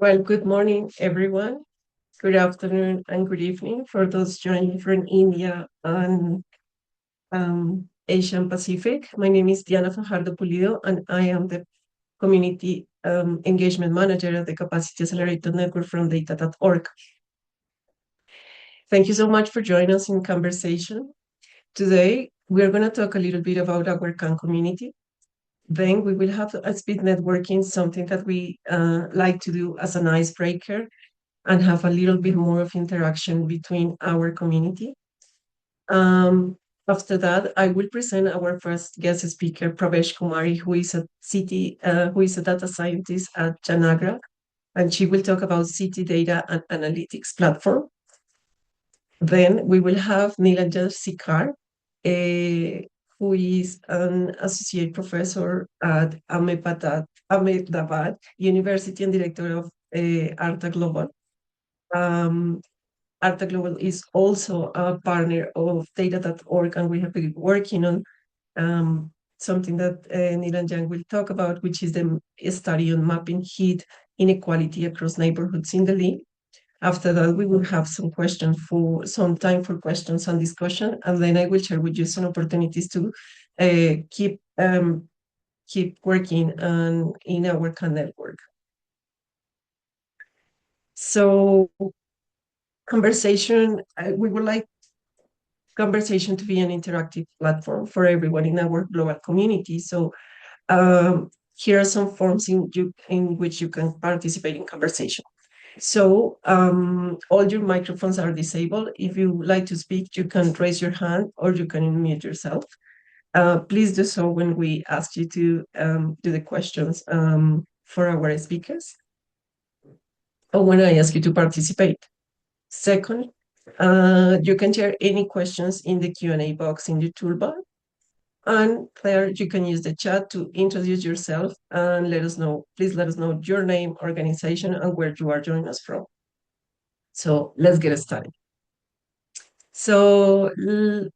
Well, good morning, everyone. Good afternoon and good evening for those joining from India and Asia and Pacific. My name is Diana Fajardo Pulido, and I am the Community Engagement Manager at the Capacity Accelerator Network from data.org. Thank you so much for joining us in conversation. Today, we're going to talk a little bit about our CAN community. Then we will have a speed networking, something that we like to do as an icebreaker and have a little bit more of interaction between our community. After that, I will present our first guest speaker, Pravesh Kumari, who is a data scientist at Janagra, and she will talk about city data and analytics platform. Then we will have Neelanjan Sircar, who is an associate professor at Ahmedabad University and director of Arta Global. Arta Global is also a partner of data.org, and we have been working on something that Neelanjan will talk about, which is the study on mapping heat inequality across neighborhoods in Delhi. After that, we will have some time for questions and discussion, and then I will share with you some opportunities to keep working in our CAN network. So conversation, we would like conversation to be an interactive platform for everyone in our global community. So here are some forms in which you can participate in conversation. So all your microphones are disabled. If you would like to speak, you can raise your hand or you can unmute yourself. Please do so when we ask you to do the questions for our speakers, or when I ask you to participate. Second, you can share any questions in the Q&A box in your toolbar. And there you can use the chat to introduce yourself and please let us know your name, organization, and where you are joining us from. So let's get started. So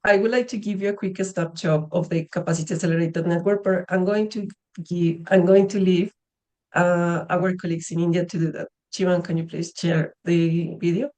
I would like to give you a quick snapshot of the Capacity Accelerated Network, but I'm going to leave our colleagues in India to do that. Chivan, can you please share the video?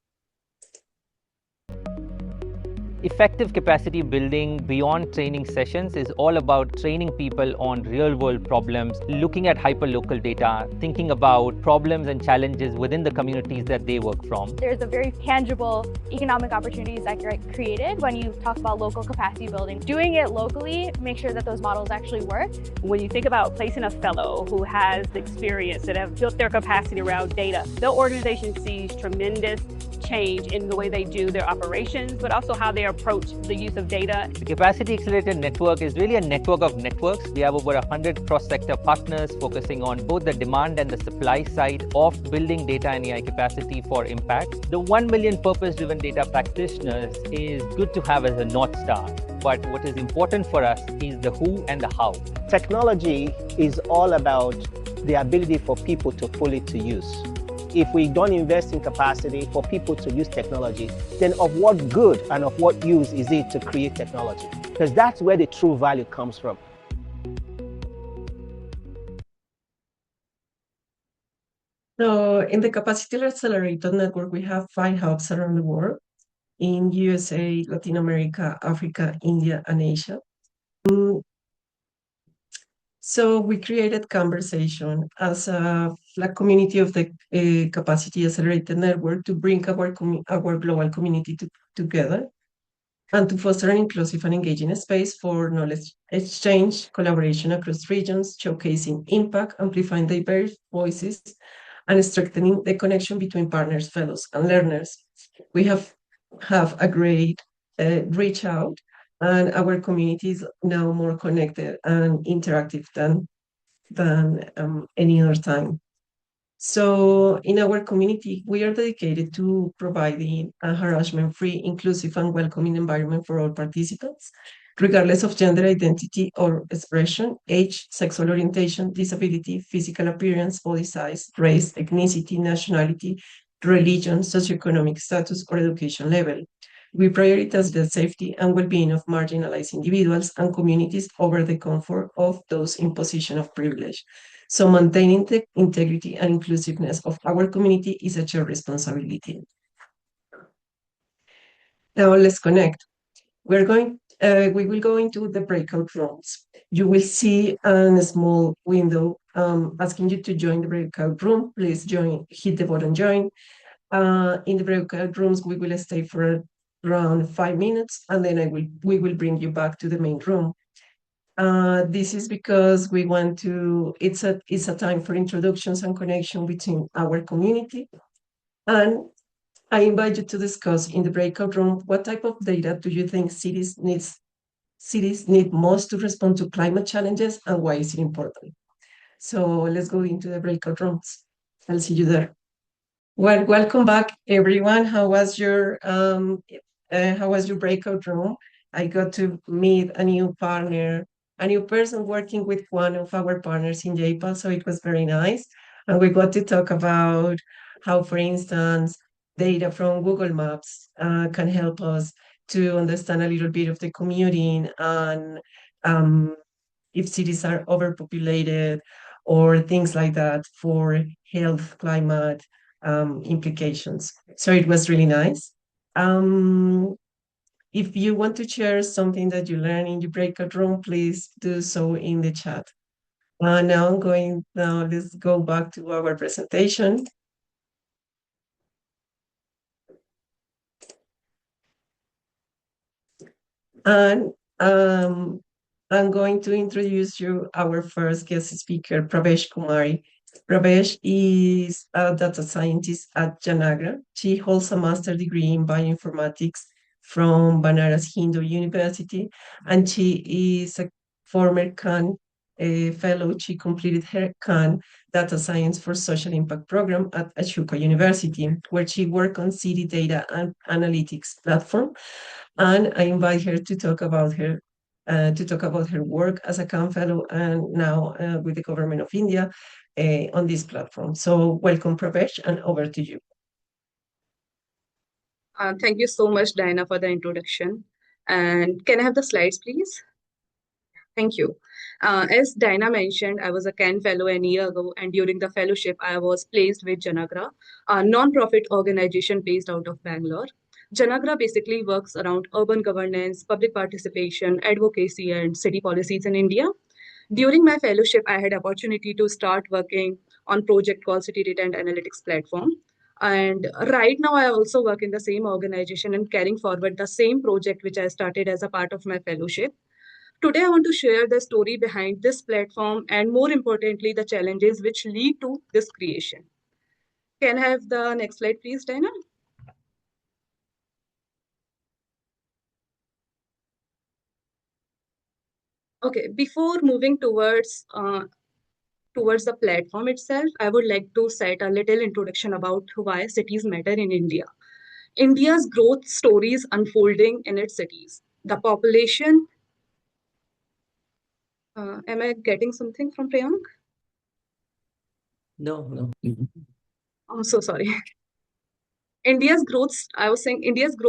Effective capacity building beyond training sessions is all about training people on real-world problems, looking at hyperlocal data, thinking about problems and challenges within the communities that they work from. There's a very tangible economic opportunities that get created when you talk about local capacity building. Doing it locally, make sure that those models actually work. When you think about placing a fellow who has the experience that have built their capacity around data, the organization sees tremendous change in the way they do their operations, but also how they approach the use of data. The Capacity Accelerated Network is really a network of networks. We have over 100 cross-sector partners focusing on both the demand and the supply side of building data and AI capacity for impact. The 1 million purpose-driven data practitioners is good to have as a North Star. But what is important for us is the who and the how. Technology is all about the ability for people to put it to use. If we don't invest in capacity for people to use technology, then of what good and of what use is it to create technology? Because that's where the true value comes from. So in the Capacity Accelerator Network, we have 5 hubs around the world in USA, Latin America, Africa, India, and Asia. So we created CANversation as a community of the Capacity Accelerated Network to bring our global community together and to foster an inclusive and engaging space for knowledge exchange, collaboration across regions, showcasing impact, amplifying diverse voices, and strengthening the connection between partners, fellows, and learners. We have a great reach out, and our community is now more connected and interactive than any other time. So in our community, we are dedicated to providing a harassment-free, inclusive, and welcoming environment for all participants, regardless of gender identity or expression, age, sexual orientation, disability, physical appearance, body size, race, ethnicity, nationality, religion, socioeconomic status, or education level. We prioritize the safety and well-being of marginalized individuals and communities over the comfort of those in position of privilege. So maintaining the integrity and inclusiveness of our community is a shared responsibility. Now let's connect. We will go into the breakout rooms. You will see a small window asking you to join the breakout room. Please join, hit the button join. In the breakout rooms, we will stay for around 5 minutes, and then we will bring you back to the main room. This is because we want to, it's a time for introductions and connection between our community. And I invite you to discuss in the breakout room, what type of data do you think cities need most to respond to climate challenges, and why is it important? So let's go into the breakout rooms. I'll see you there. Well, welcome back, everyone. How was your breakout room? I got to meet a new partner, a new person working with one of our partners in JPA, so it was very nice. And we got to talk about how, for instance, data from Google Maps can help us to understand a little bit of the commuting and if cities are overpopulated or things like that for health, climate implications. So it was really nice. If you want to share something that you learned in your breakout room, please do so in the chat. Now let's go back to our presentation. And I'm going to introduce you our first guest speaker, Pravesh Kumari. Pravesh is a data scientist at Janagra. She holds a master's degree in bioinformatics from Banaras Hindu University, and she is a former CAN fellow. She completed her CAN Data Science for Social Impact program at Ashoka University, where she worked on city data and analytics platform. And I invite her to talk about her work as a CAN fellow and now with the government of India on this platform. So welcome, Pravesh, and over to you. Thank you so much, Diana, for the introduction. And can I have the slides, please? Thank you. As Diana mentioned, I was a CAN fellow a year ago, and during the fellowship, I was placed with Janagra, a non-profit organization based out of Bangalore. Janagra basically works around urban governance, public participation, advocacy, and city policies in India. During my fellowship, I had opportunity to start working on project called City Data and Analytics Platform. And right now, I also work in the same organization and carrying forward the same project which I started as a part of my fellowship. Today, I want to share the story behind this platform and more importantly, the challenges which lead to this creation. Can I have the next slide, please, Diana? Okay, before moving towards the platform itself, I would like to set a little introduction about why cities matter in India. India's growth story is unfolding in its cities. The population, am I getting something from Priyank? No. I'm so sorry. India's growth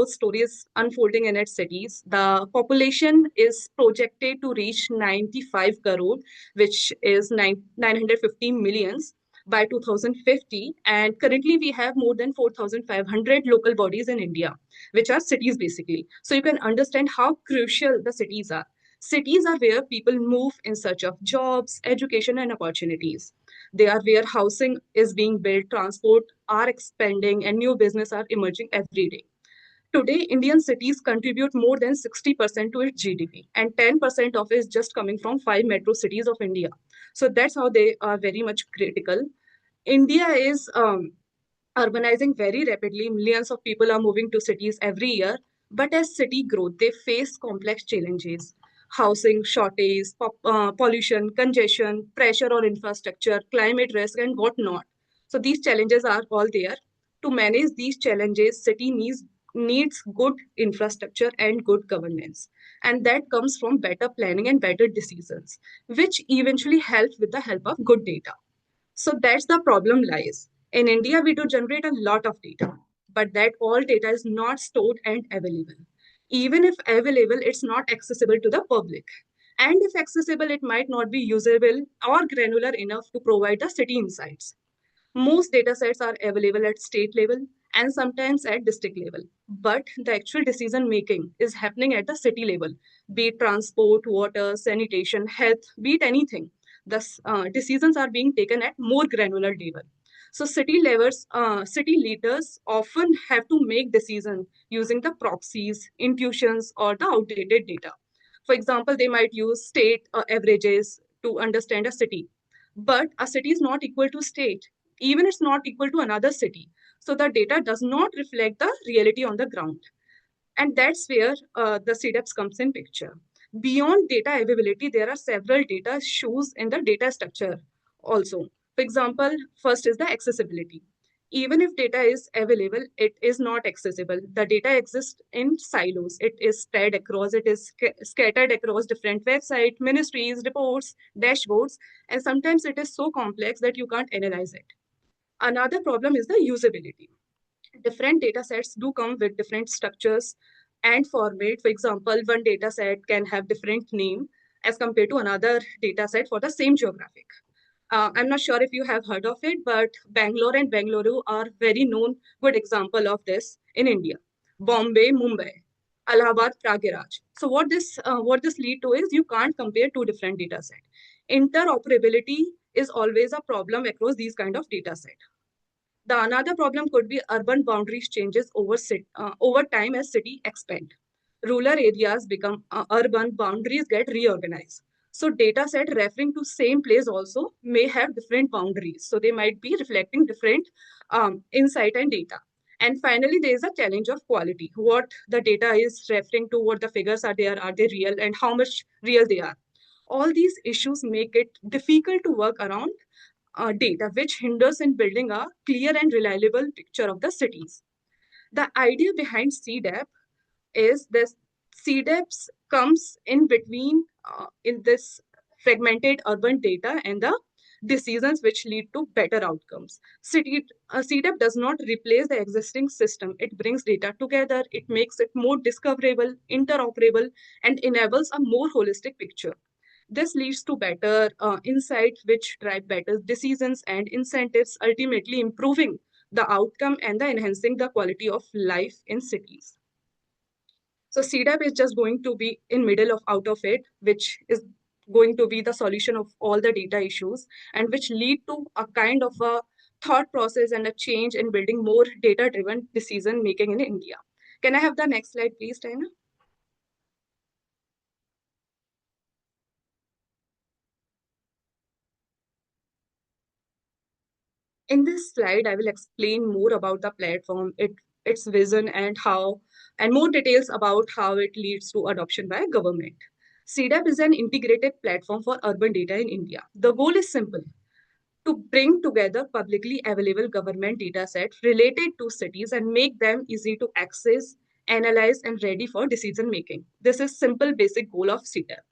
story is unfolding in its cities. The population is projected to reach 95 crore, which is 950 millions by 2050. And currently we have more than 4,500 local bodies in India, which are cities basically. So you can understand how crucial the cities are. Cities are where people move in search of jobs, education, and opportunities. They are where housing is being built, transport are expanding, and new business are emerging every day. Today, Indian cities contribute more than 60% to its GDP, and 10% of it is just coming from 5 metro cities of India. So that's how they are very much critical. India is urbanizing very rapidly. Millions of people are moving to cities every year. But as city growth, they face complex challenges: housing shortage, pollution, congestion, pressure on infrastructure, climate risk, and whatnot. So these challenges are all there. To manage these challenges, city needs good infrastructure and good governance. And that comes from better planning and better decisions, which eventually helps with the help of good data. So that's the problem lies. In India, we do generate a lot of data. but that all data is not stored and available. Even if available, it's not accessible to the public. And if accessible, it might not be usable or granular enough to provide the city insights. Most data sets are available at state level and sometimes at district level, but the actual decision making is happening at the city level, be it transport, water, sanitation, health, be it anything. Thus, decisions are being taken at more granular level. So city leaders often have to make decisions using the proxies, intuitions, or the outdated data. For example, they might use state averages to understand a city, but a city is not equal to state, even it's not equal to another city. So the data does not reflect the reality on the ground. And that's where the CDAPs comes in picture. Beyond data availability, there are several data issues in the data structure also. For example, first is the accessibility. Even if data is available, it is not accessible. The data exists in silos. It is spread across, it is scattered across different websites, ministries, reports, dashboards, and sometimes it is so complex that you can't analyze it. Another problem is the usability. Different data sets do come with different structures and format. For example, one data set can have different name as compared to another data set for the same geographic. I'm not sure if you have heard of it, but Bangalore and Bengaluru are very known good example of this in India. Bombay, Mumbai, Allahabad, Prageraj. So what this lead to is you can't compare two different data sets. Interoperability is always a problem across these kind of data set. The another problem could be urban boundaries changes over time as city expand. Rural areas become urban, boundaries get reorganized. So data set referring to same place also may have different boundaries. So they might be reflecting different insight and data. And finally, there is a challenge of quality. What the data is referring to, what the figures are there, are they real, and how much real they are. All these issues make it difficult to work around data, which hinders in building a clear and reliable picture of the cities. The idea behind CDAP is this: CDAPs comes in between in this fragmented urban data and the decisions which lead to better outcomes. CDAP does not replace the existing system. It brings data together, it makes it more discoverable, interoperable, and enables a more holistic picture. This leads to better insight, which drive better decisions and incentives, ultimately improving the outcome and the enhancing the quality of life in cities. So CDAP is just going to be in middle of out of it, which is going to be the solution of all the data issues and which lead to a kind of a thought process and a change in building more data-driven decision making in India. Can I have the next slide, please, Tina? In this slide, I will explain more about the platform, its vision, and more details about how it leads to adoption by government. CDAP is an integrated platform for urban data in India. The goal is simple: to bring together publicly available government data sets related to cities and make them easy to access, analyze, and ready for decision making. This is simple basic goal of CDAP.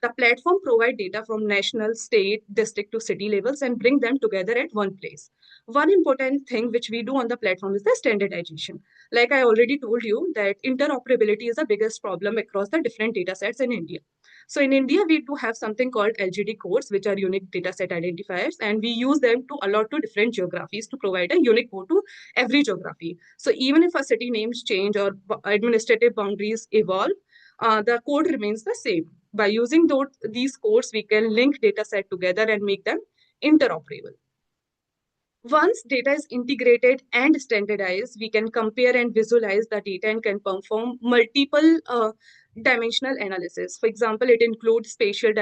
The platform provides data from national, state, district to city levels and bring them together at one place. One important thing which we do on the platform is the standardization. Like I already told you that interoperability is the biggest problem across the different data sets in India. So in India, we do have something called LGD codes, which are unique data set identifiers, and we use them to allot to different geographies to provide a unique code to every geography. So even if a city names change or administrative boundaries evolve, the code remains the same. By using these codes, we can link data set together and make them interoperable. Once data is integrated and standardized, we can compare and visualize the data and can perform multiple dimensional analysis. For example, it includes spatial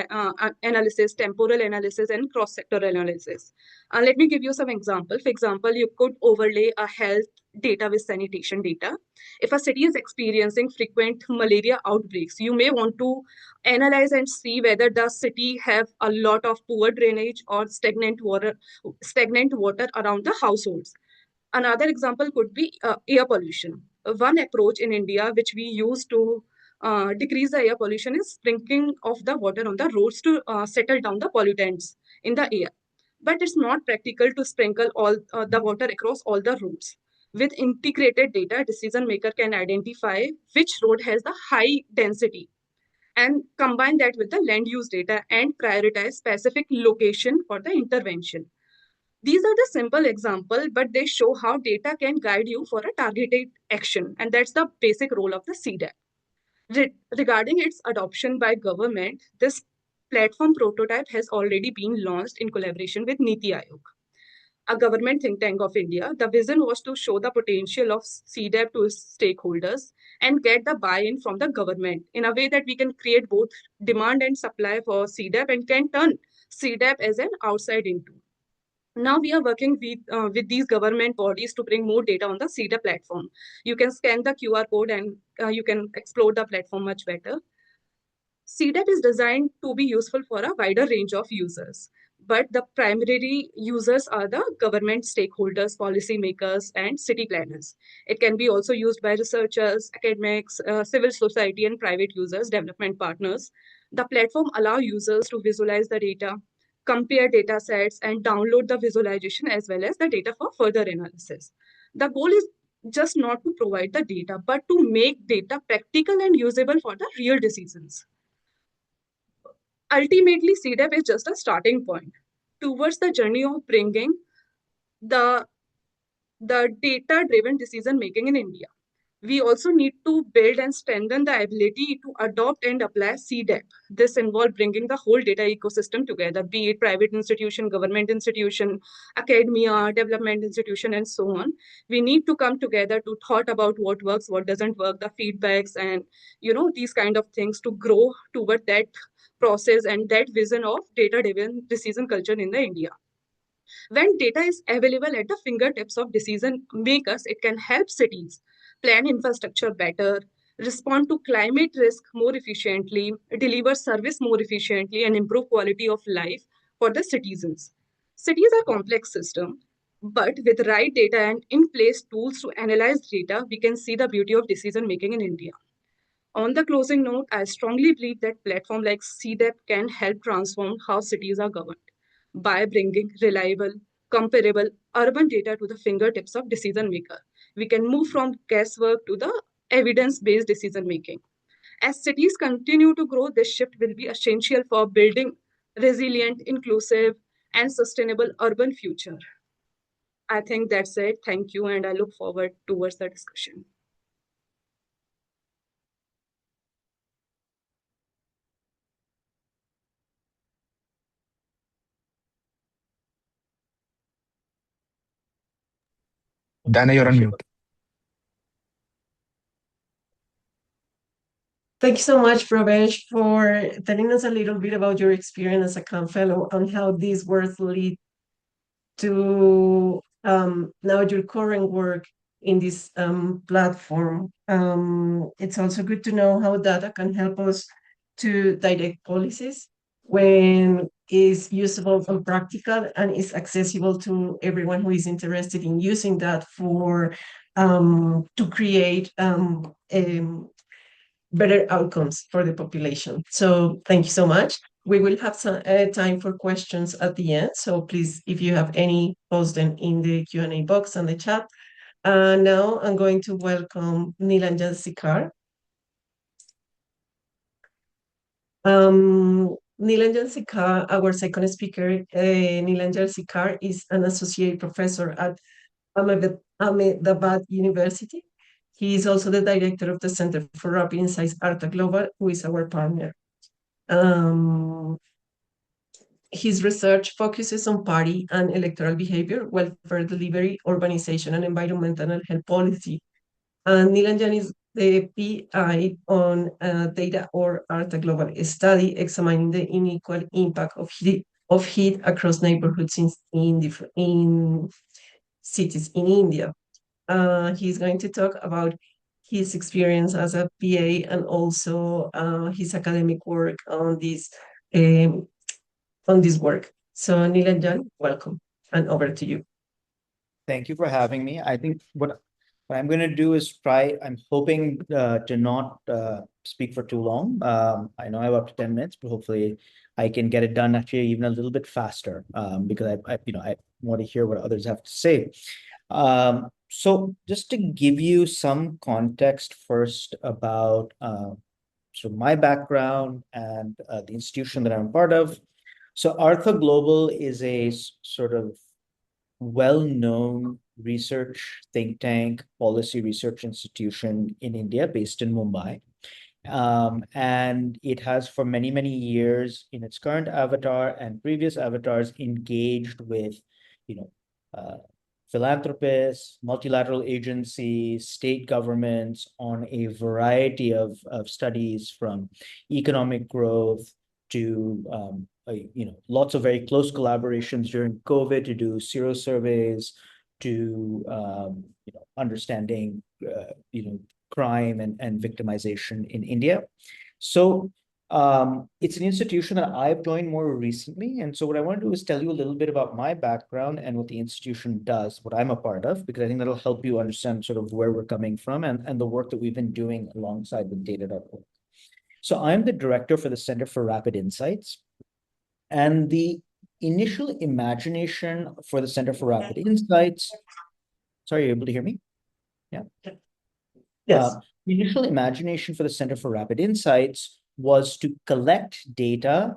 analysis, temporal analysis, and cross-sector analysis. Let me give you some example. For example, you could overlay a health data with sanitation data. If a city is experiencing frequent malaria outbreaks, you may want to analyze and see whether the city have a lot of poor drainage or stagnant water around the households. Another example could be air pollution. One approach in India which we use to decrease the air pollution is sprinkling of the water on the roads to settle down the pollutants in the air. But it's not practical to sprinkle all the water across all the roads. With integrated data, decision maker can identify which road has the high density and combine that with the land use data and prioritize specific location for the intervention. These are the simple example, but they show how data can guide you for a targeted action. And that's the basic role of the CDAP. Regarding its adoption by government, this platform prototype has already been launched in collaboration with Niti Aayog, a government think tank of India. The vision was to show the potential of CDAP to stakeholders and get the buy-in from the government in a way that we can create both demand and supply for CDAP and can turn CDAP as an outside-in tool. Now we are working with these government bodies to bring more data on the CDAP platform. You can scan the QR code and you can explore the platform much better. CDAP is designed to be useful for a wider range of users, but the primary users are the government stakeholders, policymakers, and city planners. It can be also used by researchers, academics, civil society, and private users, development partners. The platform allows users to visualize the data, compare data sets, and download the visualization as well as the data for further analysis. The goal is just not to provide the data, but to make data practical and usable for the real decisions. Ultimately, CDAP is just a starting point towards the journey of bringing the data-driven decision-making in India. We also need to build and strengthen the ability to adopt and apply CDAP. This involves bringing the whole data ecosystem together, be it private institution, government institution, academia, development institution, and so on. We need to come together to thought about what works, what doesn't work, the feedbacks, and these kind of things to grow toward that process and that vision of data-driven decision culture in the India. When data is available at the fingertips of decision makers, it can help cities plan infrastructure better, respond to climate risk more efficiently, deliver service more efficiently, and improve quality of life for the citizens. Cities are complex systems, but with right data and in place tools to analyze data, we can see the beauty of decision making in India. On the closing note, I strongly believe that platforms like CDAP can help transform how cities are governed by bringing reliable, comparable urban data to the fingertips of decision maker. We can move from guesswork to the evidence-based decision making. As cities continue to grow, this shift will be essential for building resilient, inclusive, and sustainable urban future. I think that's it. Thank you, and I look forward towards the discussion. Dana, you're on mute. Thank you so much, Pravesh, for telling us a little bit about your experience as a CAN fellow and how these words lead to now your current work in this platform. It's also good to know how data can help us to direct policies when is usable and practical and is accessible to everyone who is interested in using that for to create better outcomes for the population. So thank you so much. We will have some time for questions at the end. So please, if you have any, post them in the Q&A box and the chat. Now I'm going to welcome Neelanjan Sircar. Neelanjan Sircar, our second speaker, Neelanjan Sircar is an associate professor at Ahmedabad University. He is also the director of the Center for Rapid Insights, Arta Global, who is our partner. His research focuses on party and electoral behavior, welfare delivery, urbanization, and environmental and health policy. And Neelanjan is the PI on data or Arta Global study examining the unequal impact of heat across neighborhoods in cities in India. He's going to talk about his experience as a PA and also his academic work on this work. So Neelanjan, welcome, and over to you. Thank you for having me. I think what I'm going to do is try. I'm hoping to not speak for too long. I know I have up to 10 minutes, but hopefully I can get it done actually even a little bit faster because I want to hear what others have to say. So just to give you some context first about sort of my background and the institution that I'm part of. So Artha Global is a sort of well-known research think tank, policy research institution in India based in Mumbai. And it has for many, many years in its current avatar and previous avatars engaged with, philanthropists, multilateral agencies, state governments on a variety of studies from economic growth to lots of very close collaborations during COVID to do sero surveys to understanding crime and victimization in India. So it's an institution that I've joined more recently. And so what I want to do is tell you a little bit about my background and what the institution does, what I'm a part of, because I think that'll help you understand sort of where we're coming from and the work that we've been doing alongside with data.org. So I'm the director for the Center for Rapid Insights. And the initial imagination for the Center for Rapid Insights, sorry, are you able to hear me? Yeah. Yes. The initial imagination for the Center for Rapid Insights was to collect data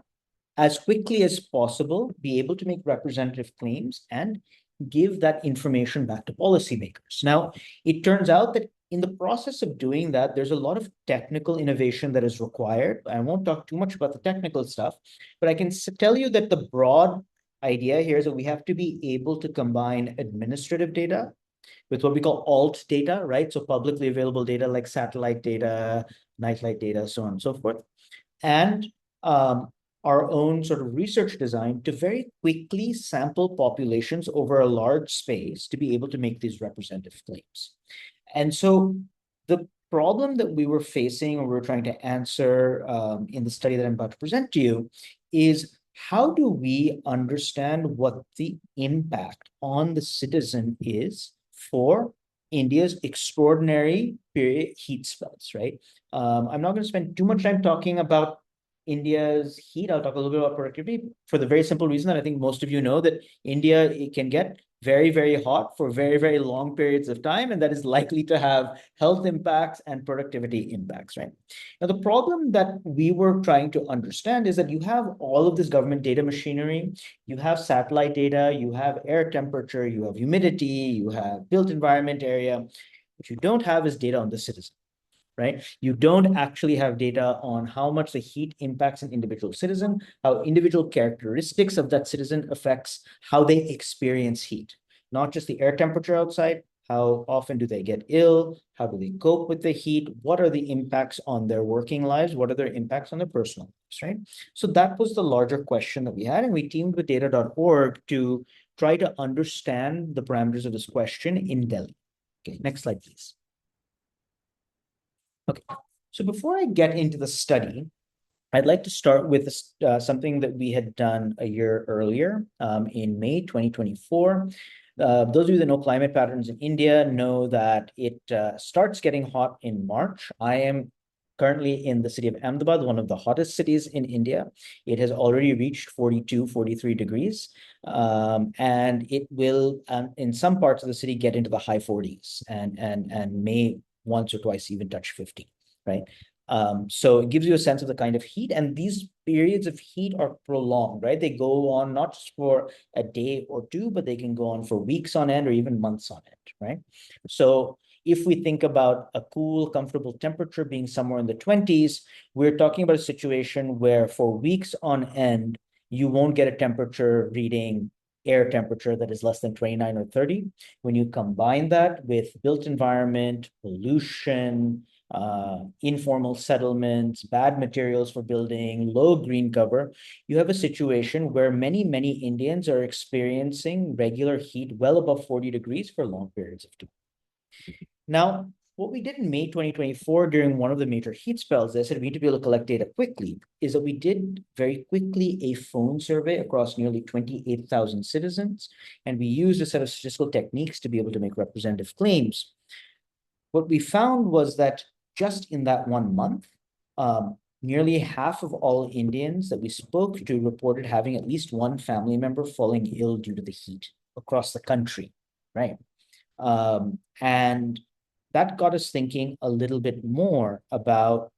as quickly as possible, be able to make representative claims, and give that information back to policymakers. Now, it turns out that in the process of doing that, there's a lot of technical innovation that is required. I won't talk too much about the technical stuff, but I can tell you that the broad idea here is that we have to be able to combine administrative data with what we call alt data, right? So publicly available data like satellite data, nightlight data, so on and so forth. And our own sort of research design to very quickly sample populations over a large space to be able to make these representative claims. And so the problem that we were facing or we were trying to answer in the study that I'm about to present to you is how do we understand what the impact on the citizen is for India's extraordinary period heat spells, right? I'm not going to spend too much time talking about India's heat. I'll talk a little bit about productivity for the very simple reason that I think most of you know that India it can get very, very hot for very, very long periods of time, and that is likely to have health impacts and productivity impacts, right? Now, the problem that we were trying to understand is that you have all of this government data machinery, you have satellite data, you have air temperature, you have humidity, you have built environment area. What you don't have is data on the citizen. Right? You don't actually have data on how much the heat impacts an individual citizen, how individual characteristics of that citizen affects how they experience heat, not just the air temperature outside, how often do they get ill, how do they cope with the heat, what are the impacts on their working lives, what are their impacts on their personal lives, right? So that was the larger question that we had, and we teamed with data.org to try to understand the parameters of this question in Delhi. Okay, next slide, please. Okay, so before I get into the study, I'd like to start with something that we had done a year earlier in May 2024. Those of you that know climate patterns in India know that it starts getting hot in March. I am currently in the city of Ahmedabad, one of the hottest cities in India. It has already reached 42, 43 degrees. And it will, in some parts of the city, get into the high 40s and may once or twice even touch 50, right? So it gives you a sense of the kind of heat, and these periods of heat are prolonged, right? They go on not just for a day or two, but they can go on for weeks on end or even months on end, right? So if we think about a cool, comfortable temperature being somewhere in the 20s, we're talking about a situation where for weeks on end, you won't get a temperature reading air temperature that is less than 29 or 30. When you combine that with built environment, pollution, informal settlements, bad materials for building, low green cover, you have a situation where many, many Indians are experiencing regular heat well above 40 degrees for long periods of time. Now, what we did in May 2024 during one of the major heat spells, I said we need to be able to collect data quickly, is that we did very quickly a phone survey across nearly 28,000 citizens, and we used a set of statistical techniques to be able to make representative claims. What we found was that just in that 1 month, nearly half of all Indians that we spoke to reported having at least one family member falling ill due to the heat across the country, right? And that got us thinking a little bit more about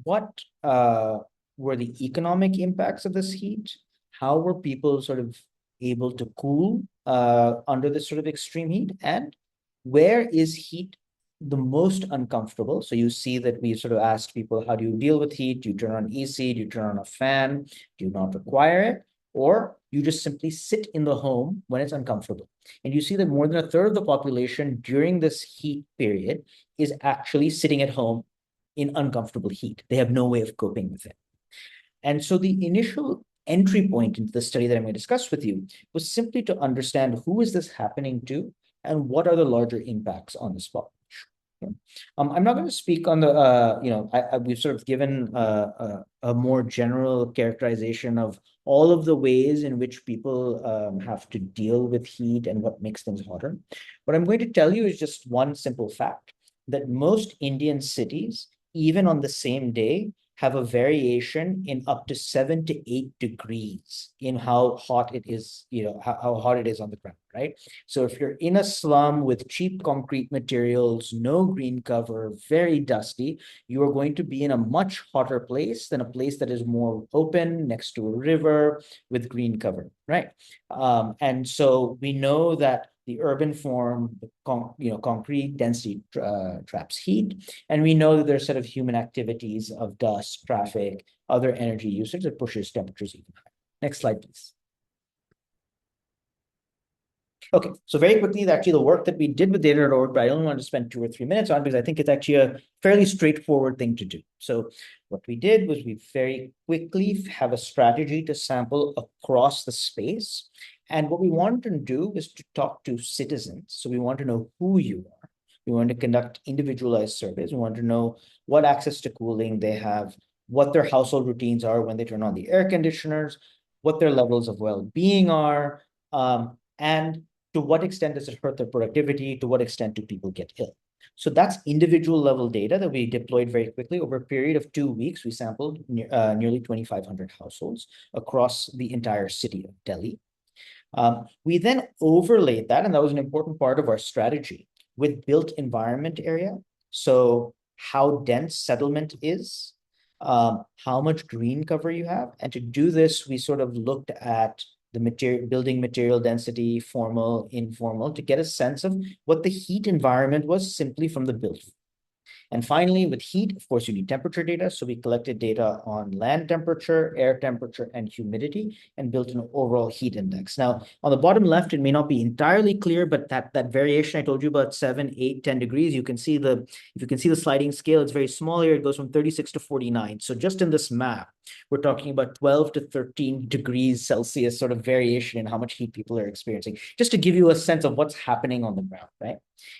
what were the economic impacts of this heat? How were people sort of able to cool under this sort of extreme heat? And where is heat the most uncomfortable? So you see that we sort of asked people, how do you deal with heat? Do you turn on AC? Do you turn on a fan? Do you not require it? Or you just simply sit in the home when it's uncomfortable. And you see that more than a third of the population during this heat period is actually sitting at home in uncomfortable heat. They have no way of coping with it. And so the initial entry point into the study that I'm going to discuss with you was simply to understand who is this happening to and what are the larger impacts on this population. I'm not going to speak on the, we've sort of given a more general characterization of all of the ways in which people have to deal with heat and what makes things hotter. What I'm going to tell you is just one simple fact, that most Indian cities, even on the same day, have a variation in up to 7 to 8 degrees in how hot it is, how hot it is on the ground, right? So if you're in a slum with cheap concrete materials, no green cover, very dusty, you are going to be in a much hotter place than a place that is more open, next to a river with green cover, right? And so we know that the urban form, concrete density traps heat. And we know that there's a set of human activities of dust, traffic, other energy usage that pushes temperatures even higher. Next slide, please. Okay, so very quickly, actually the work that we did with data.org, but I only want to spend 2 or 3 minutes on because I think it's actually a fairly straightforward thing to do. So what we did was we very quickly have a strategy to sample across the space. And what we wanted to do was to talk to citizens. So we want to know who you are. We want to conduct individualized surveys. We want to know what access to cooling they have, what their household routines are when they turn on the air conditioners, what their levels of well-being are, and to what extent does it hurt their productivity? To what extent do people get ill? So that's individual level data that we deployed very quickly. Over a period of 2 weeks, we sampled nearly 2,500 households across the entire city of Delhi. We then overlaid that, and that was an important part of our strategy, with built environment area. So how dense settlement is, how much green cover you have. And to do this, we sort of looked at the building material density, formal, informal, to get a sense of what the heat environment was simply from the built. And finally, with heat, of course, you need temperature data. So we collected data on land temperature, air temperature, and humidity, and built an overall heat index. Now, on the bottom left, it may not be entirely clear, but that variation I told you about 7, 8, 10 degrees, you can see if you can see the sliding scale, it's very small here. It goes from 36 to 49. So just in this map, we're talking about 12 to 13 degrees Celsius sort of variation in how much heat people are experiencing, just to give you a sense of what's happening on the ground, right?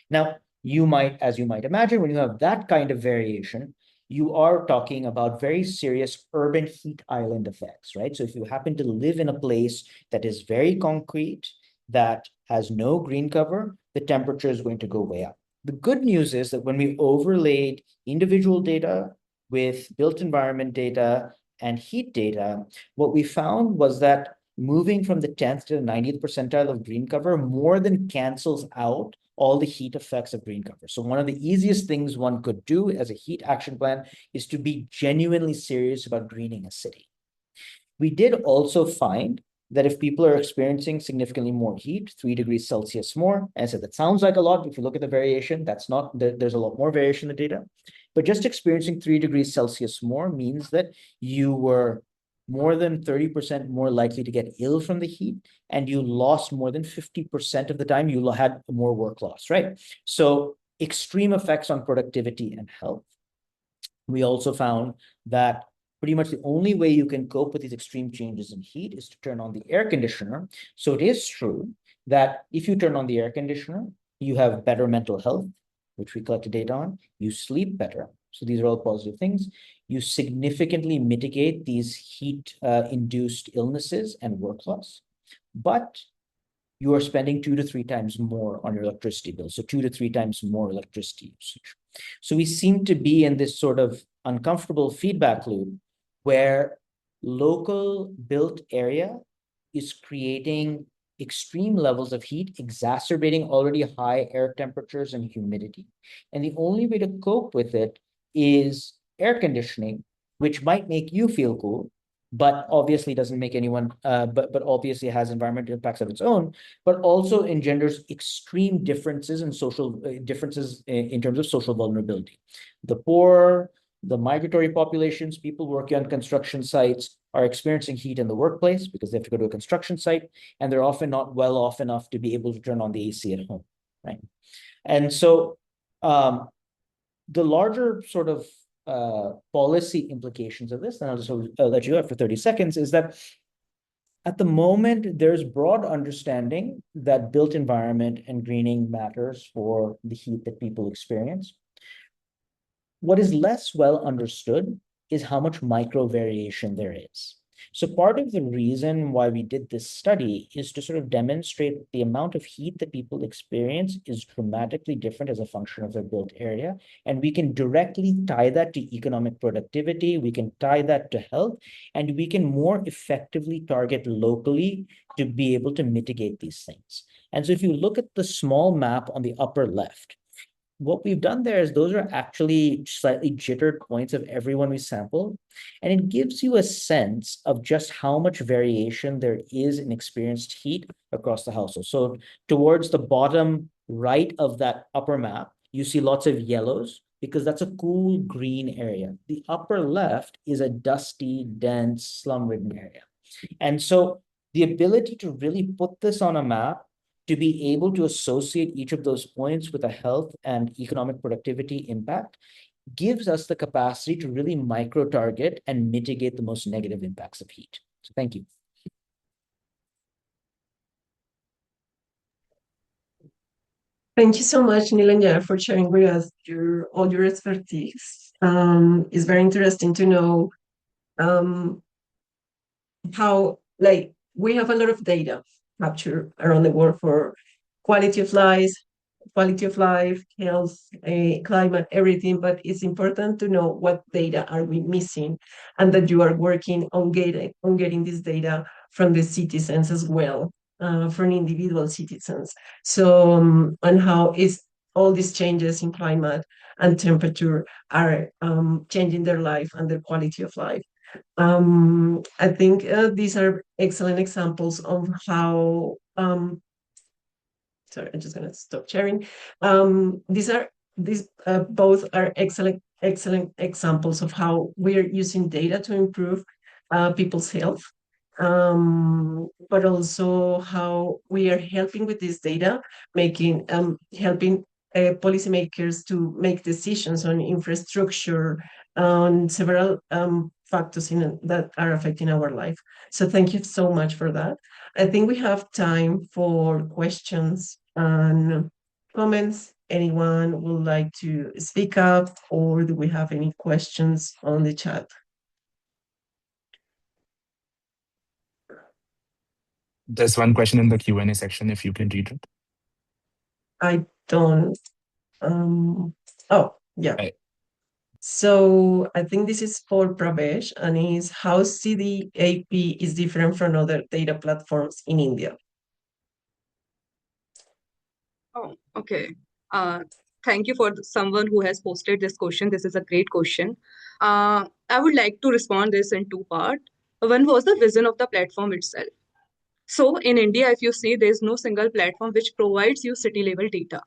Now, as you might imagine, when you have that kind of variation, you are talking about very serious urban heat island effects, right? So if you happen to live in a place that is very concrete, that has no green cover, the temperature is going to go way up. The good news is that when we overlaid individual data with built environment data and heat data, what we found was that moving from the 10th to the 90th percentile of green cover more than cancels out all the heat effects of green cover. So one of the easiest things one could do as a heat action plan is to be genuinely serious about greening a city. We did also find that if people are experiencing significantly more heat, 3 degrees Celsius more, and I said that sounds like a lot, but if you look at the variation, that's not, there's a lot more variation in the data. But just experiencing 3 degrees Celsius more means that you were more than 30% more likely to get ill from the heat, and you lost more than 50% of the time you had more work loss, right? So extreme effects on productivity and health. We also found that pretty much the only way you can cope with these extreme changes in heat is to turn on the air conditioner. So it is true that if you turn on the air conditioner, you have better mental health, which we collected data on. You sleep better. So these are all positive things. You significantly mitigate these heat-induced illnesses and work loss, but you are spending 2 to 3 times more on your electricity bill. So 2 to 3 times more electricity usage. So we seem to be in this sort of uncomfortable feedback loop where local built area is creating extreme levels of heat, exacerbating already high air temperatures and humidity. And the only way to cope with it is air conditioning, which might make you feel cool, but obviously doesn't make anyone, but obviously has environmental impacts of its own, but also engenders extreme differences in social differences in terms of social vulnerability. The poor, the migratory populations, people working on construction sites are experiencing heat in the workplace because they have to go to a construction site, and they're often not well off enough to be able to turn on the AC at home, right? And so the larger sort of policy implications of this, and I'll just let you go for 30 seconds, is that at the moment, there's broad understanding that built environment and greening matters for the heat that people experience. What is less well understood is how much micro variation there is. So part of the reason why we did this study is to sort of demonstrate the amount of heat that people experience is dramatically different as a function of their built area. And we can directly tie that to economic productivity. We can tie that to health, and we can more effectively target locally to be able to mitigate these things. And so if you look at the small map on the upper left, what we've done there is those are actually slightly jittered points of everyone we sampled. And it gives you a sense of just how much variation there is in experienced heat across the household. So towards the bottom right of that upper map, you see lots of yellows because that's a cool green area. The upper left is a dusty, dense, slum-ridden area. And so the ability to really put this on a map, to be able to associate each of those points with a health and economic productivity impact, gives us the capacity to really micro-target and mitigate the most negative impacts of heat. So thank you. Thank you so much, Neelanjan, for sharing with us all your expertise. It's very interesting to know how, like, we have a lot of data captured around the world for quality of life, health, climate, everything. But it's important to know what data are we missing, and that you are working on getting this data from the citizens as well, from individual citizens. So, and how is all these changes in climate and temperature are changing their life and their quality of life. I think these are excellent examples of how sorry, I'm just gonna stop sharing. These both are excellent examples of how we are using data to improve people's health, but also how we are helping with this data, helping policymakers to make decisions on infrastructure, on several factors that are affecting our life. So thank you so much for that. I think we have time for questions and comments. Anyone would like to speak up, or do we have any questions on the chat? There's one question in the Q&A section, if you can read it. I don't. Oh, yeah. Right. So I think this is for Pravesh, and is how CDAP is different from other data platforms in India. Oh, okay. Thank you for someone who has posted this question. This is a great question. I would like to respond this in two parts. One was the vision of the platform itself. So in India, if you see, there is no single platform which provides you city level data.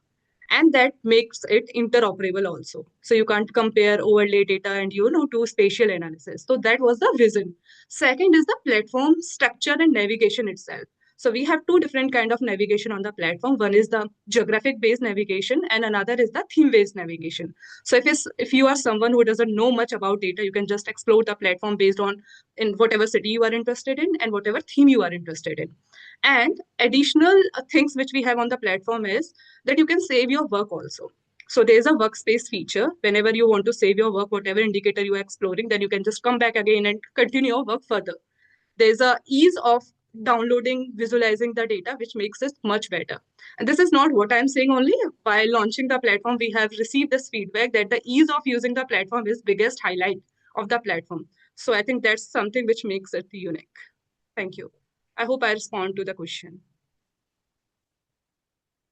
And that makes it interoperable also. So you can't compare overlay data and, do spatial analysis. So that was the vision. Second is the platform structure and navigation itself. So we have two different kind of navigation on the platform. One is the geographic based navigation and another is the theme based navigation. So if you are someone who doesn't know much about data, you can just explore the platform based on in whatever city you are interested in and whatever theme you are interested in. And additional things which we have on the platform is that you can save your work also. So there's a workspace feature. Whenever you want to save your work, whatever indicator you are exploring, then you can just come back again and continue your work further. There's a ease of downloading, visualizing the data, which makes it much better. And this is not what I'm saying only. By launching the platform, we have received this feedback that the ease of using the platform is biggest highlight of the platform. So I think that's something which makes it unique. Thank you. I hope I respond to the question.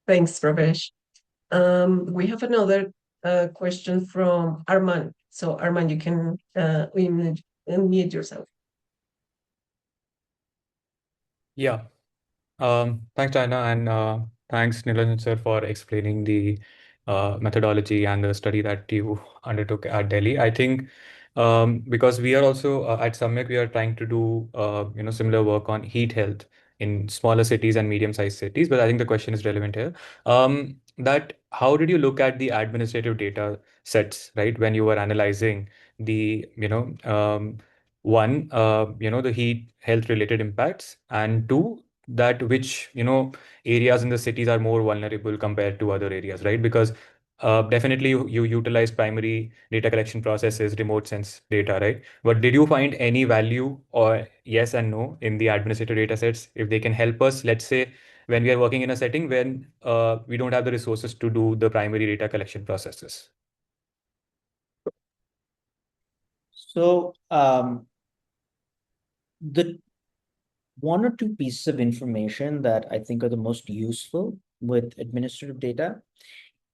Thanks, Pravesh. We have another question from Arman. So Arman, you can unmute yourself. Yeah. Thanks, China, and thanks, Neelanjan sir, for explaining the methodology and the study that you undertook at Delhi. I think because we are also at Samyak, we are trying to do similar work on heat health in smaller cities and medium-sized cities. But I think the question is relevant here. That how did you look at the administrative data sets, right, when you were analyzing the one, the heat health related impacts, and two, that which areas in the cities are more vulnerable compared to other areas, right? Because definitely you utilize primary data collection processes, remote sense data, right? But did you find any value, or yes and no, in the administrative data sets, if they can help us, let's say, when we are working in a setting when we don't have the resources to do the primary data collection processes? So the one or two pieces of information that I think are the most useful with administrative data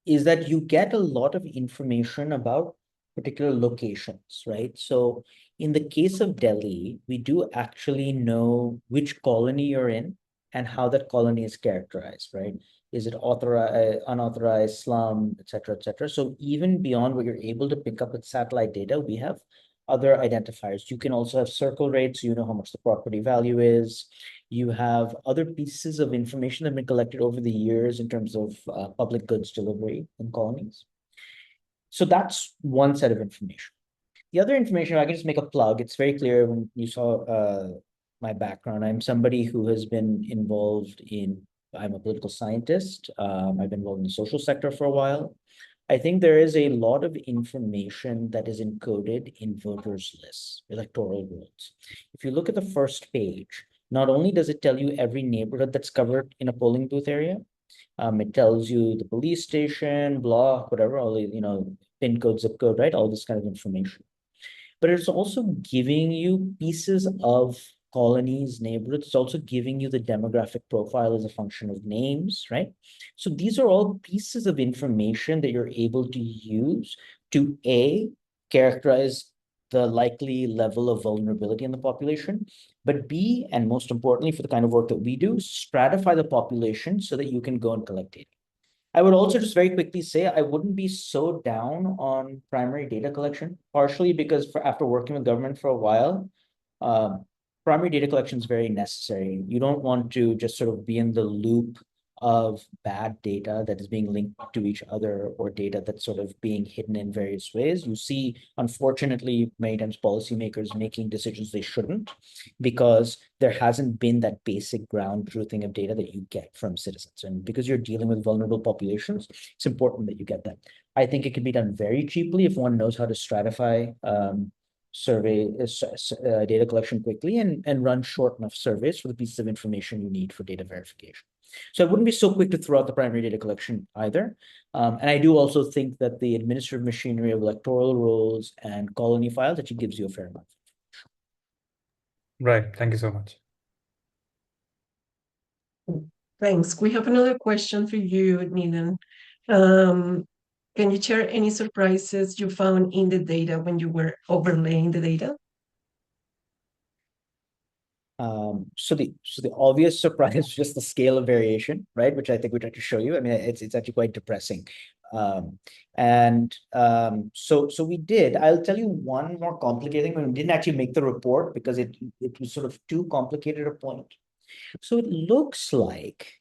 is that you get a lot of information about particular locations, right? So in the case of Delhi, we do actually know which colony you're in and how that colony is characterized, right? Is it authorized, unauthorized, slum, et cetera, et cetera. So even beyond what you're able to pick up with satellite data, we have other identifiers. You can also have circle rates, so you know how much the property value is. You have other pieces of information that have been collected over the years in terms of public goods delivery in colonies. So that's one set of information. The other information, I can just make a plug. It's very clear when you saw my background. I'm somebody who has been involved I'm a political scientist. I've been involved in the social sector for a while. I think there is a lot of information that is encoded in voters' lists, electoral rolls. If you look at the first page, not only does it tell you every neighborhood that's covered in a polling booth area, it tells you the police station, block, whatever, all the, PIN code, zip code, right? All this kind of information. But it's also giving you pieces of colonies, neighborhoods. It's also giving you the demographic profile as a function of names, right? So these are all pieces of information that you're able to use to A, characterize the likely level of vulnerability in the population, but B, and most importantly for the kind of work that we do, stratify the population so that you can go and collect data. I would also just very quickly say I wouldn't be so down on primary data collection, partially because after working with government for a while, primary data collection is very necessary. You don't want to just sort of be in the loop of bad data that is being linked to each other or data that's sort of being hidden in various ways. You see, unfortunately, many times policymakers making decisions they shouldn't because there hasn't been that basic ground truthing of data that you get from citizens. And because you're dealing with vulnerable populations, it's important that you get that. I think it can be done very cheaply if one knows how to stratify data collection quickly and run short enough surveys for the pieces of information you need for data verification. So I wouldn't be so quick to throw out the primary data collection either. And I do also think that the administrative machinery of electoral rolls and colony files actually gives you a fair amount. Right. Thank you so much. Thanks. We have another question for you, Neelan. Can you share any surprises you found in the data when you were overlaying the data? So the obvious surprise is just the scale of variation, right? Which I think we tried to show you. I mean, it's actually quite depressing. So we did. I'll tell you one more complicated thing. We didn't actually make the report because it was sort of too complicated a point. So it looks like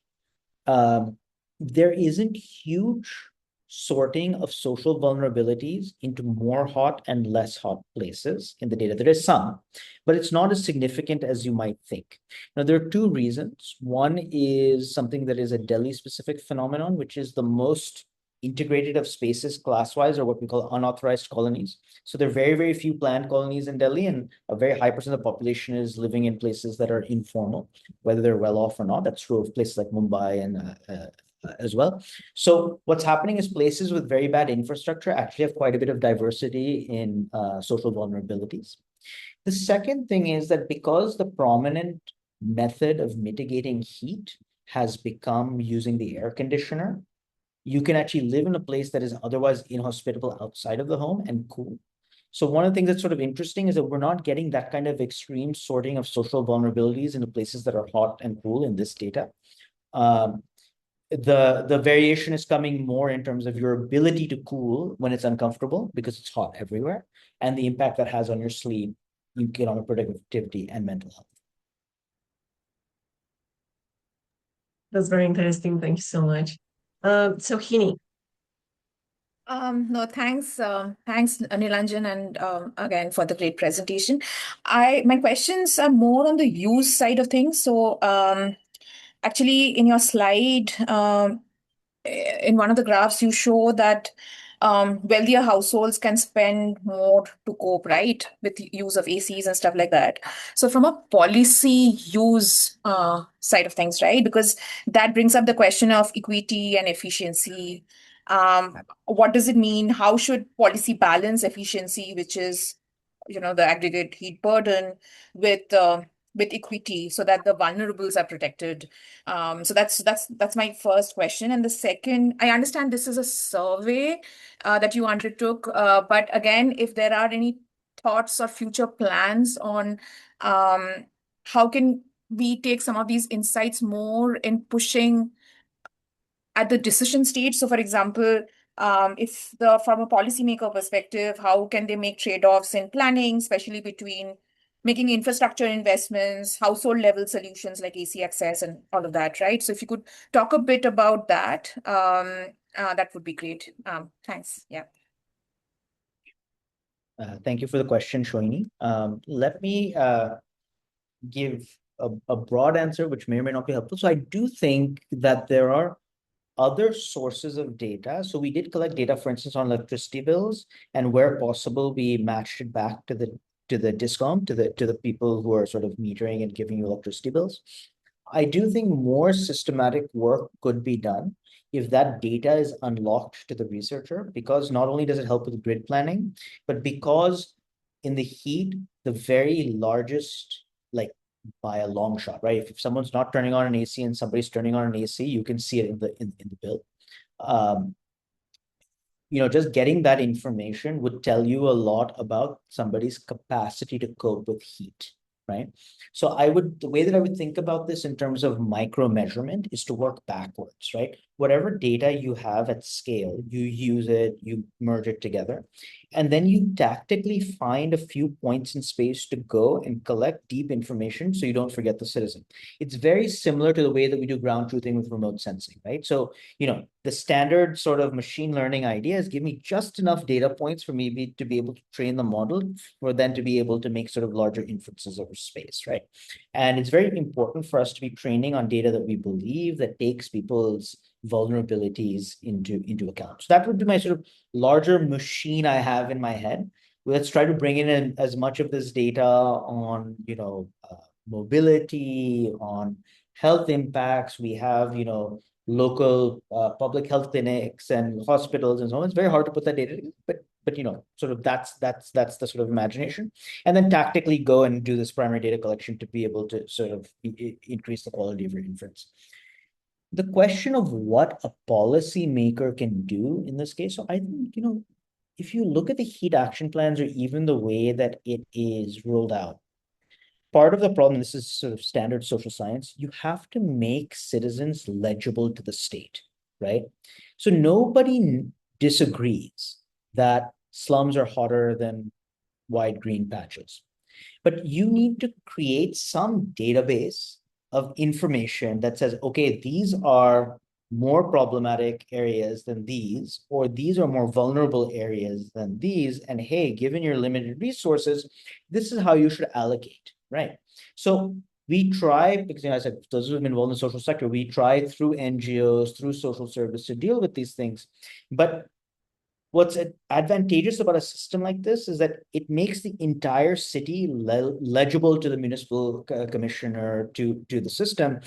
there isn't huge sorting of social vulnerabilities into more hot and less hot places in the data. There is some, but it's not as significant as you might think. Now, there are two reasons. One is something that is a Delhi-specific phenomenon, which is the most integrated of spaces class-wise, or what we call unauthorized colonies. So there are very, very few planned colonies in Delhi, and a very high percent of the population is living in places that are informal, whether they're well off or not. That's true of places like Mumbai and as well. So what's happening is places with very bad infrastructure actually have quite a bit of diversity in social vulnerabilities. The second thing is that because the prominent method of mitigating heat has become using the air conditioner, you can actually live in a place that is otherwise inhospitable outside of the home and cool. So one of the things that's sort of interesting is that we're not getting that kind of extreme sorting of social vulnerabilities into places that are hot and cool in this data. The variation is coming more in terms of your ability to cool when it's uncomfortable because it's hot everywhere, and the impact that has on your sleep, economic productivity, and mental health. That's very interesting. Thank you so much. So Hini. No, thanks, Neelanjan, and again for the great presentation. My questions are more on the use side of things. So, actually, in your slide, in one of the graphs, you show that wealthier households can spend more to cope, right, with the use of ACs and stuff like that. So, from a policy use side of things, right, because that brings up the question of equity and efficiency. What does it mean? How should policy balance efficiency, which is, the aggregate heat burden, with equity, so that the vulnerables are protected? So that's my first question. And the second, I understand this is a survey that you undertook, but again, if there are any thoughts or future plans on how can we take some of these insights more in pushing at the decision stage. So, for example, if from a policymaker perspective, how can they make trade-offs in planning, especially between making infrastructure investments, household level solutions like AC access and all of that, right? So if you could talk a bit about that, that would be great. Thanks. Yeah. Thank you for the question, Shoini. Let me give a broad answer, which may or may not be helpful. So I do think that there are other sources of data. So we did collect data, for instance, on electricity bills, and where possible, we matched it back to the DISCOM, to the people who are sort of metering and giving you electricity bills. I do think more systematic work could be done if that data is unlocked to the researcher, because not only does it help with grid planning, but because in the heat, the very largest, like by a long shot, right? If someone's not turning on an AC and somebody's turning on an AC, you can see it in the bill. Just getting that information would tell you a lot about somebody's capacity to cope with heat, right? So the way that I would think about this in terms of micro measurement is to work backwards, right? Whatever data you have at scale, you use it, you merge it together, and then you tactically find a few points in space to go and collect deep information so you don't forget the citizen. It's very similar to the way that we do ground truthing with remote sensing, right? So, the standard sort of machine learning idea is give me just enough data points for me to be able to train the model for then to be able to make sort of larger inferences over space, right? And it's very important for us to be training on data that we believe that takes people's vulnerabilities into account. So that would be my sort of larger machine I have in my head. Let's try to bring in as much of this data on, mobility, on health impacts. We have, local public health clinics and hospitals and so on. It's very hard to put that data together, but sort of that's the sort of imagination, and then tactically go and do this primary data collection to be able to sort of increase the quality of your inference. The question of what a policymaker can do in this case, so I think, if you look at the heat action plans or even the way that it is rolled out, part of the problem, this is sort of standard social science, you have to make citizens legible to the state, right? So nobody disagrees that slums are hotter than wide green patches, but you need to create some database of information that says, okay, these are more problematic areas than these, or these are more vulnerable areas than these. And hey, given your limited resources, this is how you should allocate, right? So we try, because as I said, those who have been involved in the social sector, we try through NGOs, through social service to deal with these things. But what's advantageous about a system like this is that it makes the entire city legible to the municipal commissioner, to the system.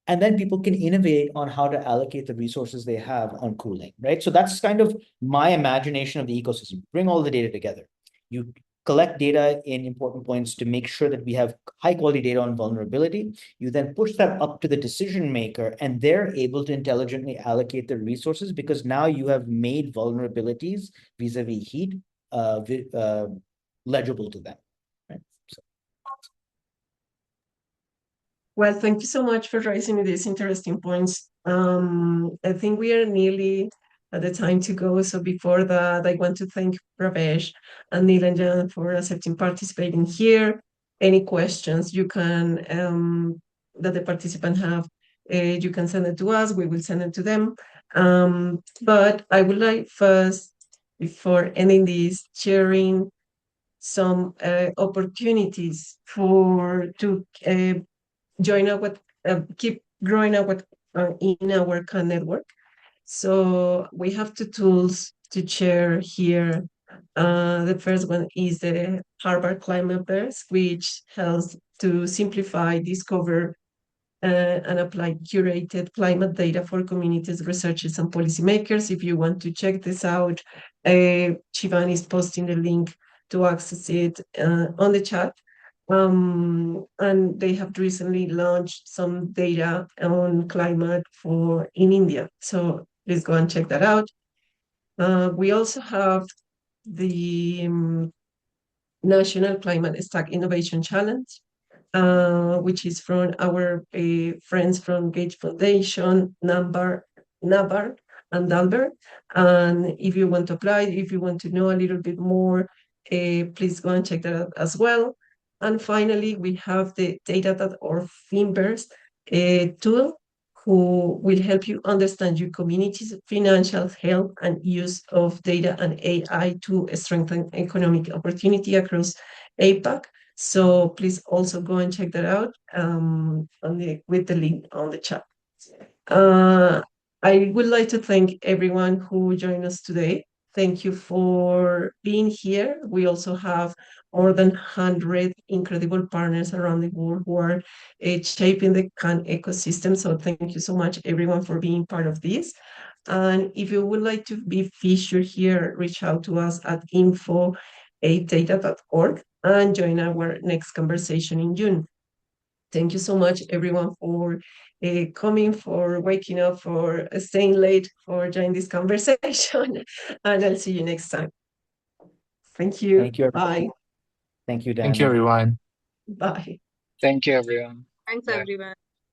And then people can innovate on how to allocate the resources they have on cooling, right? So that's kind of my imagination of the ecosystem. Bring all the data together. You collect data in important points to make sure that we have high quality data on vulnerability. You then push that up to the decision maker, and they're able to intelligently allocate the resources because now you have made vulnerabilities vis-a-vis heat legible to them. Right? So. Well, thank you so much for raising these interesting points. I think we are nearly at the time to go. So before that, I want to thank Pravesh and Neelanjan for accepting participating here. Any questions you can that the participants have, you can send it to us. We will send it to them. But I would like first, before ending this, sharing some opportunities to join up with, keep growing up with in our CAN network. So we have two tools to share here. The first one is the Harvard Climate Bears, which helps to simplify, discover, and apply curated climate data for communities, researchers, and policymakers. If you want to check this out, Shivan is posting the link to access it on the chat. And they have recently launched some data on climate in India. So please go and check that out. We also have the National Climate Stack Innovation Challenge, which is from our friends from Gates Foundation, NABAR, and Dalbert. And if you want to apply, if you want to know a little bit more, please go and check that out as well. And finally, we have the data.org Finverse tool, who will help you understand your community's financial health and use of data and AI to strengthen economic opportunity across APAC. So please also go and check that out with the link on the chat. I would like to thank everyone who joined us today. Thank you for being here. We also have more than 100 incredible partners around the world who are shaping the CAN ecosystem. So thank you so much, everyone, for being part of this. And if you would like to be featured here, reach out to us at info@data.org and join our next conversation in June. Thank you so much, everyone, for coming, for waking up, for staying late, for joining this conversation. And I'll see you next time. Thank you. Thank you. Bye. Thank you, Diana. Thank you, everyone. Bye. Thank you, everyone. Thanks, Bye. everyone.